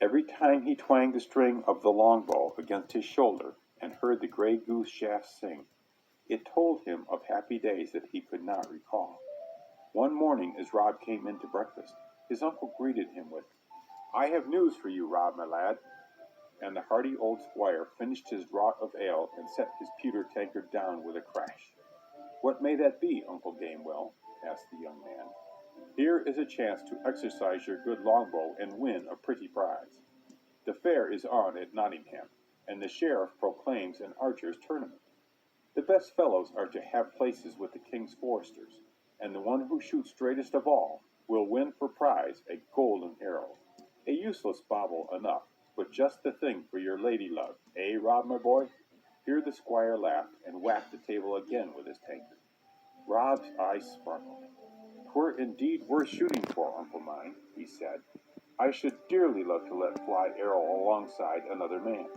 Every time he twanged the string of the longbow against his shoulder and heard the gray goose shafts sing, it told him of happy days that he could not recall. One morning as Rob came in to breakfast, his uncle greeted him with, "I have news for you, Rob, my lad." And the hearty old squire finished his draught of ale and set his pewter tankard down with a crash. "What may that be, Uncle Gamewell?" asked the young man. "Here is a chance to exercise your good longbow and win a pretty prize. The fair is on at Nottingham, and the sheriff proclaims an archers' tournament. The best fellows are to have places with the king's foresters, and the one who shoots straightest of all will win for prize a golden arrow. A useless bauble enough, but just the thing for your lady love, eh, Rob, my boy?" Here the squire laughed and whacked the table again with his tankard. Rob's eyes sparkled. "'Twere indeed worth shooting for, uncle mine," he said. "I should dearly love to let fly arrow alongside another man,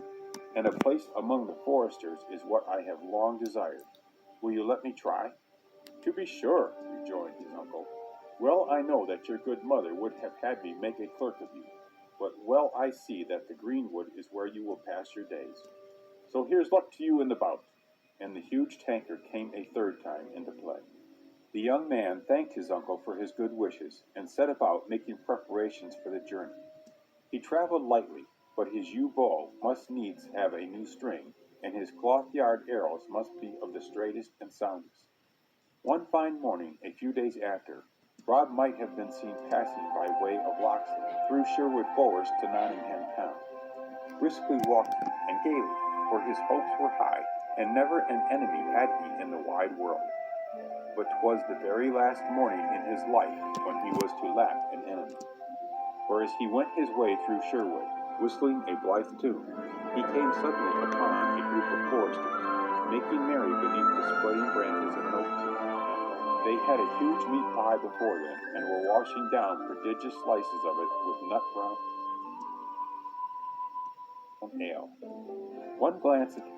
and a place among the foresters is what I have long desired. Will you let me try?" "To be sure," rejoined his uncle. "Well I know that your good mother would have had me make a clerk of you, but well I see that the greenwood is where you will pass your days. So here's luck to you in the bout." And the huge tankard came a third time into play. The young man thanked his uncle for his good wishes, and set about making preparations for the journey. He traveled lightly, but his yew bow must needs have a new string, and his cloth-yard arrows must be of the straightest and soundest. One fine morning, a few days after, Rob might have been seen passing by way of Locksley through Sherwood Forest to Nottingham town, briskly walking and gaily, for his hopes were high, and never an enemy had he in the wide world. But 'twas the very last morning in his life when he was to lack an enemy. For as he went his way through Sherwood, whistling a blithe tune, he came suddenly upon a group of foresters, making merry beneath the spreading branches of an oak tree. They had a huge meat pie before them, and were washing down prodigious slices of it with nut brown ale. One glance at the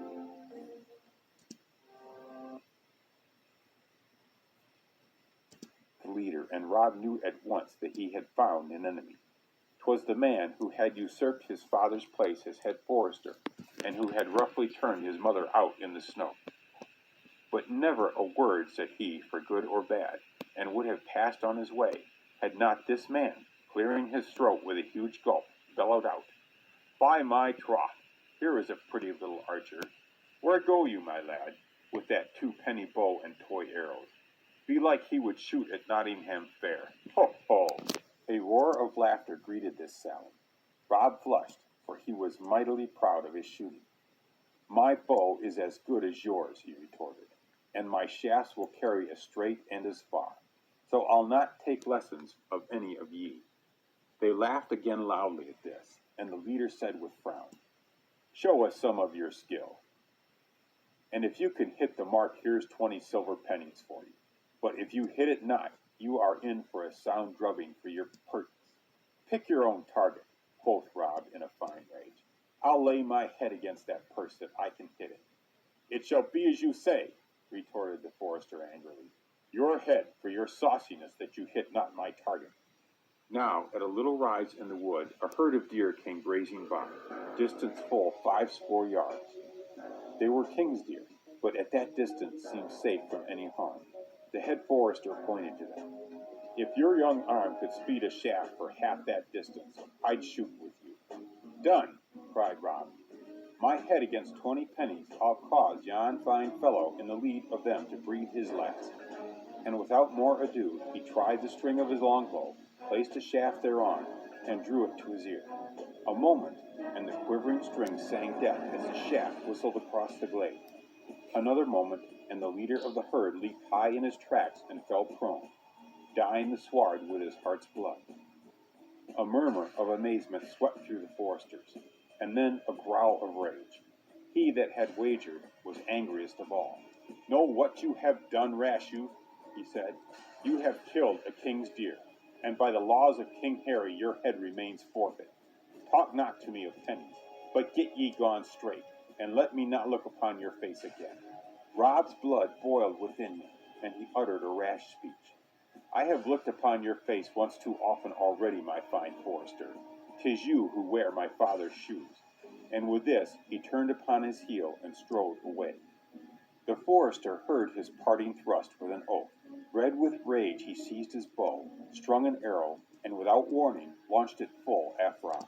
leader, and Rob knew at once that he had found an enemy. 'Twas the man who had usurped his father's place as head forester, and who had roughly turned his mother out in the snow. But never a word said he for good or bad, and would have passed on his way, had not this man, clearing his throat with a huge gulp, bellowed out, "By my troth, here is a pretty little archer. Where go you, my lad, with that two-penny bow and toy arrows? Belike he would shoot at Nottingham fair. Ho, ho!" A roar of laughter greeted this sally. Rob flushed, for he was mightily proud of his shooting. "My bow is as good as yours," he retorted, "and my shafts will carry as straight and as far. So I'll not take lessons of any of ye." They laughed again loudly at this, and the leader said with frown, "Show us some of your skill. And if you can hit the mark, here's 20 silver pennies for you. But if you hit it not, you are in for a sound drubbing for your pertness." "Pick your own target," quoth Rob in a fine rage. "I'll lay my head against that purse that I can hit it." "It shall be as you say," retorted the forester angrily. "Your head for your sauciness that you hit not my target." Now, at a little rise in the wood, a herd of deer came grazing by, distance full 50 yards. They were king's deer, but at that distance seemed safe from any harm. The head forester pointed to them. "If your young arm could speed a shaft for half that distance, I'd shoot with you." "Done!" cried Rob. "My head against 20 pennies, I'll cause yon fine fellow in the lead of them to breathe his last." And without more ado, he tried the string of his longbow, placed a shaft thereon, and drew it to his ear. A moment, and the quivering string sang death as the shaft whistled across the glade. Another moment, and the leader of the herd leaped high in his tracks and fell prone, dyeing the sward with his heart's blood. A murmur of amazement swept through the foresters, and then a growl of rage. He that had wagered was angriest of all. "Know what you have done, rash youth," he said. "You have killed a king's deer, and by the laws of King Harry your head remains forfeit. Talk not to me of pennies, but get ye gone straight, and let me not look upon your face again." Rob's blood boiled within him, and he uttered a rash speech. "I have looked upon your face once too often already, my fine forester. 'Tis you who wear my father's shoes." And with this he turned upon his heel and strode away. The forester heard his parting thrust with an oath. Red with rage he seized his bow, strung an arrow, and without warning launched it full at Rob.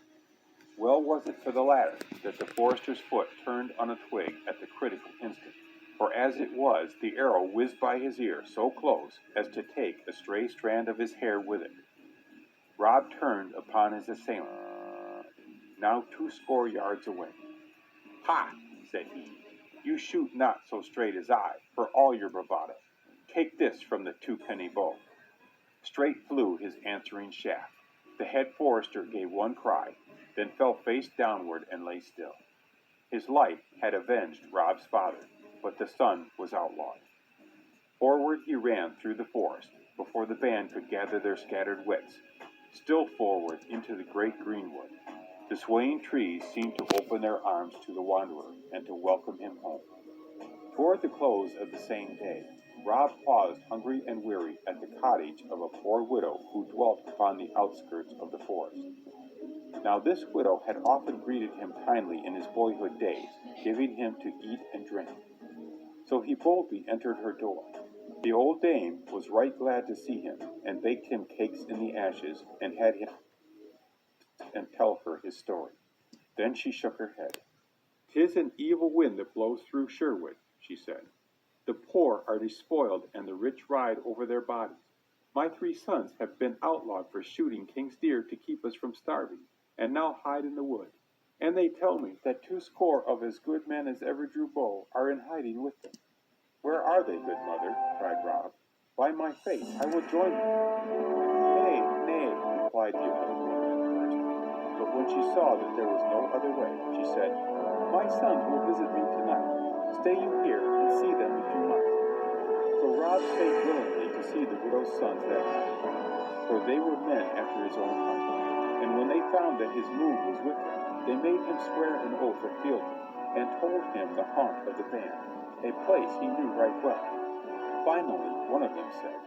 Well was it for the latter that the forester's foot turned on a twig at the critical instant, for as it was, the arrow whizzed by his ear so close as to take a stray strand of his hair with it. Rob turned upon his assailant, now 20 yards away. "Ha!" said he, "you shoot not so straight as I, for all your bravado. Take this from the twopenny bow." Straight flew his answering shaft. The head forester gave one cry, then fell face downward and lay still. His life had avenged Rob's father, but the son was outlawed. Forward he ran through the forest, before the band could gather their scattered wits. Still forward into the great greenwood. The swaying trees seemed to open their arms to the wanderer and to welcome him home. Toward the close of the same day, Rob paused hungry and weary at the cottage of a poor widow who dwelt upon the outskirts of the forest. Now this widow had often greeted him kindly in his boyhood days, giving him to eat and drink. So he boldly entered her door. The old dame was right glad to see him, and baked him cakes in the ashes, and had him and tell her his story. Then she shook her head. "'Tis an evil wind that blows through Sherwood," she said. "The poor are despoiled, and the rich ride over their bodies. My 3 sons have been outlawed for shooting king's deer to keep us from starving, and now hide in the wood. And they tell me that 20 of as good men as ever drew bow are in hiding with them." "Where are they, good mother?" cried Rob. "By my faith, I will join them." "Nay, nay," replied the old woman at first, but when she saw that there was no other way, she said, "My sons will visit me tonight. Stay you here and see them if you must." So Rob stayed willingly to see the widow's sons that night, for they were men after his own heart. And when they found that his mood was with them, they made him swear an oath of fealty, and told him the haunt of the band, a place he knew right well. Finally, one of them said,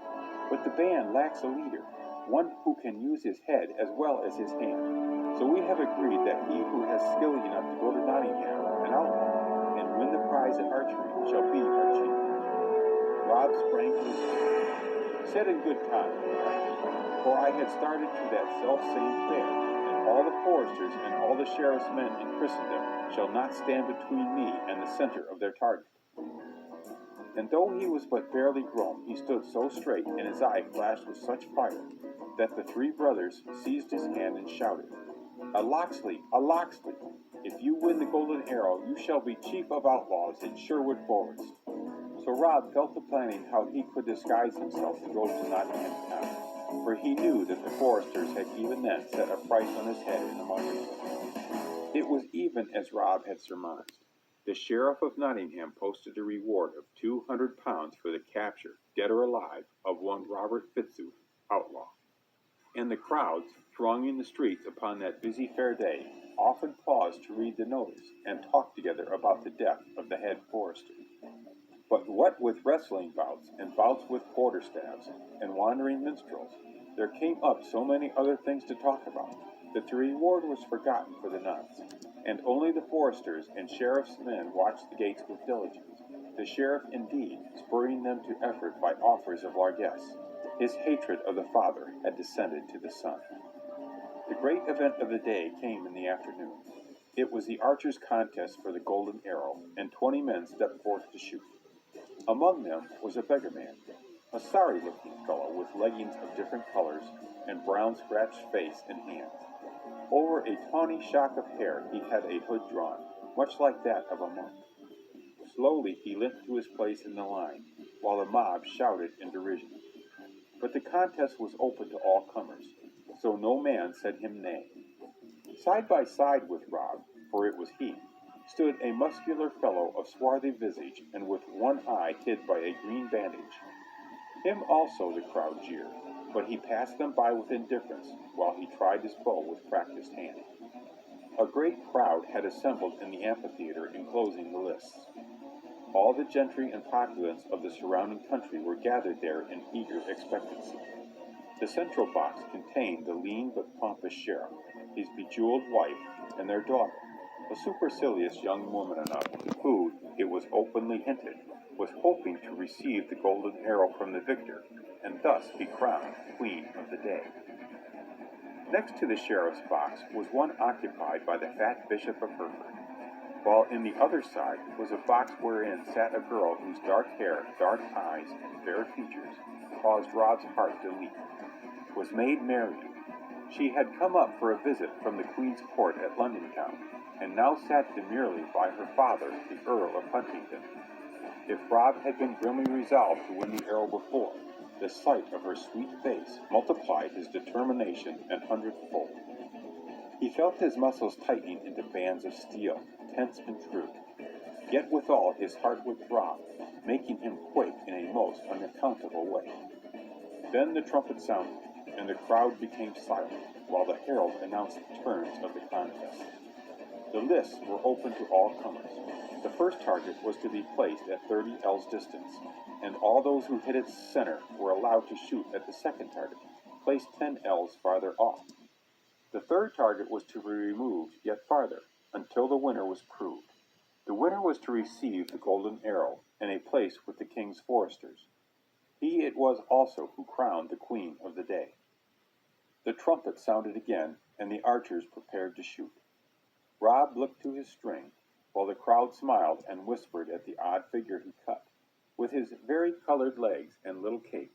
"But the band lacks a leader, one who can use his head as well as his hand. So we have agreed that he who has skill enough to go to Nottingham, an outlaw, and win the prize at archery, shall be our chief." Rob sprang to his feet. "Said in good time," for I had started to that self-same fair, and all the foresters and all the sheriff's men in Christendom shall not stand between me and the center of their target. And though he was but barely grown, he stood so straight, and his eye flashed with such fire, that the 3 brothers seized his hand and shouted, "A Locksley! A Locksley! If you win the golden arrow, you shall be chief of outlaws in Sherwood Forest." So Rob fell to planning how he could disguise himself to go to Nottingham town, for he knew that the foresters had even then set a price on his head in the market. It was even as Rob had surmised. The sheriff of Nottingham posted a reward of £200 for the capture, dead or alive, of one Robert Fitzooth, outlaw. And the crowds, thronging the streets upon that busy fair day, often paused to read the notice and talk together about the death of the head forester. But what with wrestling bouts, and bouts with quarterstaffs, and wandering minstrels, there came up so many other things to talk about, that the reward was forgotten for the nonce, and only the foresters and sheriff's men watched the gates with diligence, the sheriff indeed spurring them to effort by offers of largesse. His hatred of the father had descended to the son. The great event of the day came in the afternoon. It was the archers' contest for the golden arrow, and 20 men stepped forth to shoot. Among them was a beggar man, a sorry-looking fellow with leggings of different colors, and brown scratched face and hands. Over a tawny shock of hair he had a hood drawn, much like that of a monk. Slowly he limped to his place in the line, while the mob shouted in derision. But the contest was open to all comers, so no man said him nay. Side by side with Rob, for it was he, stood a muscular fellow of swarthy visage and with one eye hid by a green bandage. Him also the crowd jeered, but he passed them by with indifference while he tried his bow with practiced hand. A great crowd had assembled in the amphitheater enclosing the lists. All the gentry and populace of the surrounding country were gathered there in eager expectancy. The central box contained the lean but pompous sheriff, his bejeweled wife, and their daughter, a supercilious young woman enough, who, it was openly hinted, was hoping to receive the golden arrow from the victor, and thus be crowned Queen of the Day. Next to the sheriff's box was one occupied by the fat Bishop of Hereford, while in the other side was a box wherein sat a girl whose dark hair, dark eyes, and fair features caused Rob's heart to leap. 'Twas Maid Marian. She had come up for a visit from the Queen's court at London town, and now sat demurely by her father, the Earl of Huntingdon. If Rob had been grimly resolved to win the arrow before, the sight of her sweet face multiplied his determination an hundredfold. He felt his muscles tightening into bands of steel, tense and true. Yet withal his heart would throb, making him quake in a most unaccountable way. Then the trumpet sounded, and the crowd became silent, while the herald announced the terms of the contest. The lists were open to all comers. The first target was to be placed at 30 ells distance, and all those who hit its center were allowed to shoot at the second target, placed 10 ells farther off. The third target was to be removed yet farther, until the winner was proved. The winner was to receive the golden arrow, and a place with the king's foresters. He it was also who crowned the Queen of the Day. The trumpet sounded again, and the archers prepared to shoot. Rob looked to his string, while the crowd smiled and whispered at the odd figure he cut, with his vari-colored legs and little cape.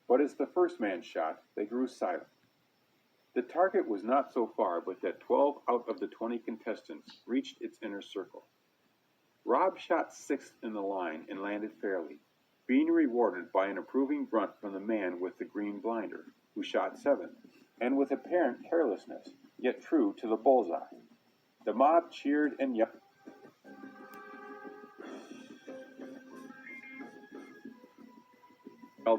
But as the first man shot, they grew silent. The target was not so far but that 12 out of the 20 contestants reached its inner circle. Rob shot sixth in the line and landed fairly, being rewarded by an approving grunt from the man with the green blinder, who shot seventh, and with apparent carelessness, yet true to the bullseye. The mob cheered and yelled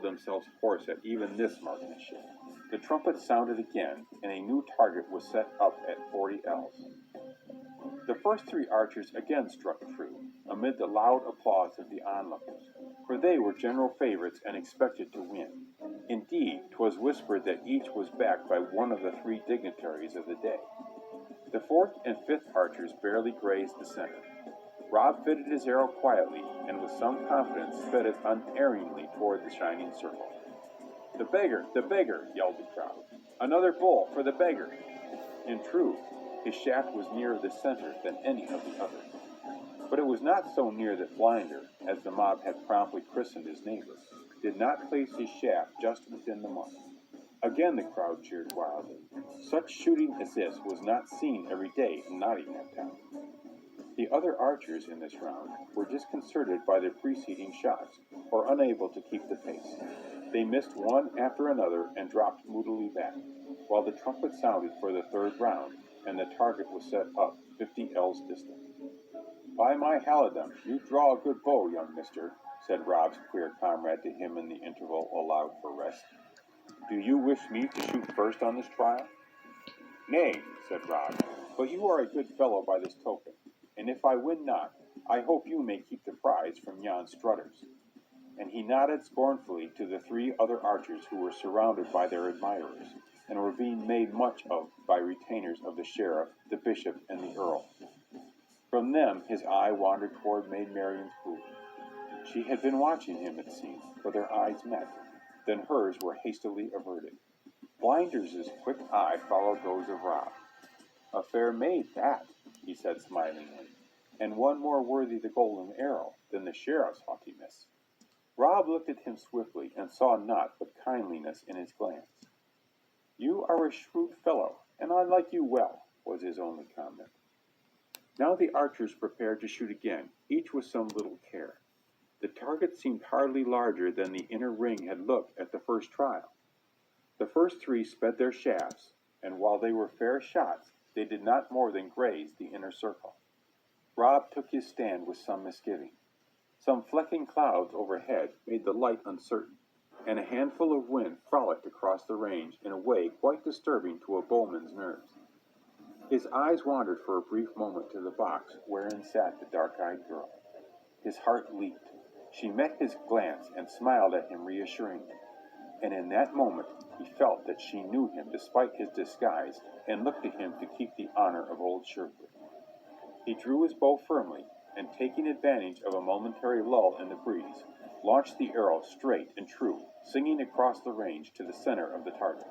themselves hoarse at even this marksmanship. The trumpet sounded again, and a new target was set up at 40 ells. The first three archers again struck true, amid the loud applause of the onlookers, for they were general favorites and expected to win. Indeed, 'twas whispered that each was backed by one of the three dignitaries of the day. The fourth and fifth archers barely grazed the center. Rob fitted his arrow quietly, and with some confidence sped it unerringly toward the shining circle. "The beggar! The beggar!" yelled the crowd. "Another bull for the beggar!" In truth, his shaft was nearer the center than any of the others. But it was not so near that Blinder, as the mob had promptly christened his neighbor, did not place his shaft just within the mark. Again the crowd cheered wildly. Such shooting as this was not seen every day in Nottingham town. The other archers in this round were disconcerted by their preceding shots, or unable to keep the pace. They missed one after another and dropped moodily back, while the trumpet sounded for the third round, and the target was set up 50 ells distant. "By my halidom, you draw a good bow, young mister," said Rob's queer comrade to him in the interval allowed for rest. "Do you wish me to shoot first on this trial?" "Nay," said Rob, "but you are a good fellow by this token, and if I win not, I hope you may keep the prize from yon strutters." And he nodded scornfully to the three other archers who were surrounded by their admirers, and were being made much of by retainers of the sheriff, the bishop, and the earl. From them his eye wandered toward Maid Marian's booth. She had been watching him, it seemed, for their eyes met. Then hers were hastily averted. Blinder's quick eye followed those of Rob. "A fair maid, that," he said smilingly, "and one more worthy the golden arrow than the sheriff's haughtiness." Rob looked at him swiftly, and saw naught but kindliness in his glance. "You are a shrewd fellow, and I like you well," was his only comment. Now the archers prepared to shoot again, each with some little care. The target seemed hardly larger than the inner ring had looked at the first trial. The first three sped their shafts, and while they were fair shots, they did not more than graze the inner circle. Rob took his stand with some misgiving. Some flecking clouds overhead made the light uncertain, and a handful of wind frolicked across the range in a way quite disturbing to a bowman's nerves. His eyes wandered for a brief moment to the box wherein sat the dark-eyed girl. His heart leaped. She met his glance and smiled at him reassuringly, and in that moment He felt that she knew him despite his disguise, and looked to him to keep the honor of old Sherwood. He drew his bow firmly, and taking advantage of a momentary lull in the breeze, launched the arrow straight and true, singing across the range to the center of the target.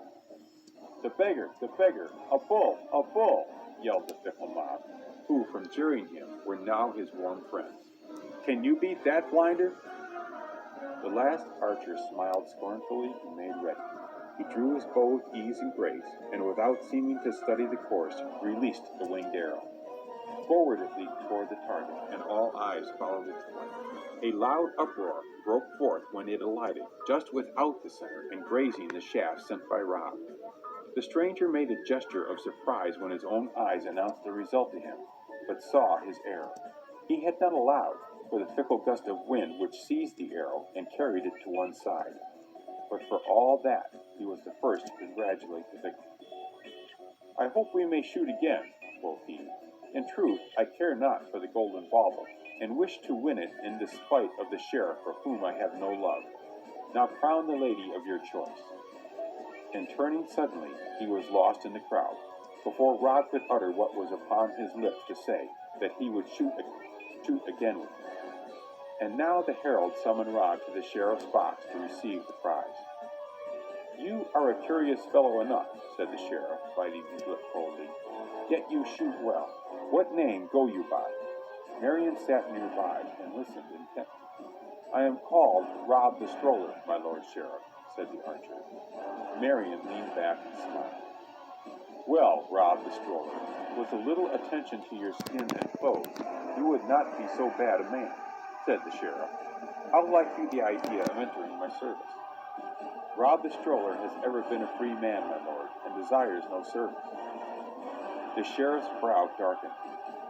"The beggar! The beggar! A bull! A bull!" yelled the fickle mob, who, from jeering him, were now his warm friends. "Can you beat that, Blinder?" The last archer smiled scornfully and made ready. He drew his bow with ease and grace, and without seeming to study the course, released the winged arrow. Forward it leaped toward the target, and all eyes followed its flight. A loud uproar broke forth when it alighted just without the center and grazing the shaft sent by Rob. The stranger made a gesture of surprise when his own eyes announced the result to him, but saw his error. He had not allowed for the fickle gust of wind which seized the arrow and carried it to one side. But for all that, he was the first to congratulate the victim. "I hope we may shoot again," quoth he. "In truth, I care not for the golden bauble, and wish to win it in despite of the sheriff for whom I have no love. Now crown the lady of your choice." And turning suddenly, he was lost in the crowd, before Rob could utter what was upon his lips to say, that he would shoot again with him. And now the herald summoned Rob to the sheriff's box to receive the prize. "You are a curious fellow enough," said the sheriff, biting his lip coldly. "Yet you shoot well. What name go you by?" Marion sat nearby and listened intently. "I am called Rob the Stroller, my lord sheriff," said the archer. Marion leaned back and smiled. "Well, Rob the Stroller, with a little attention to your skin and clothes, you would not be so bad a man," said the sheriff. "How like you the idea of entering my service?" "Rob the Stroller has ever been a free man, my lord, and desires no service." The sheriff's brow darkened.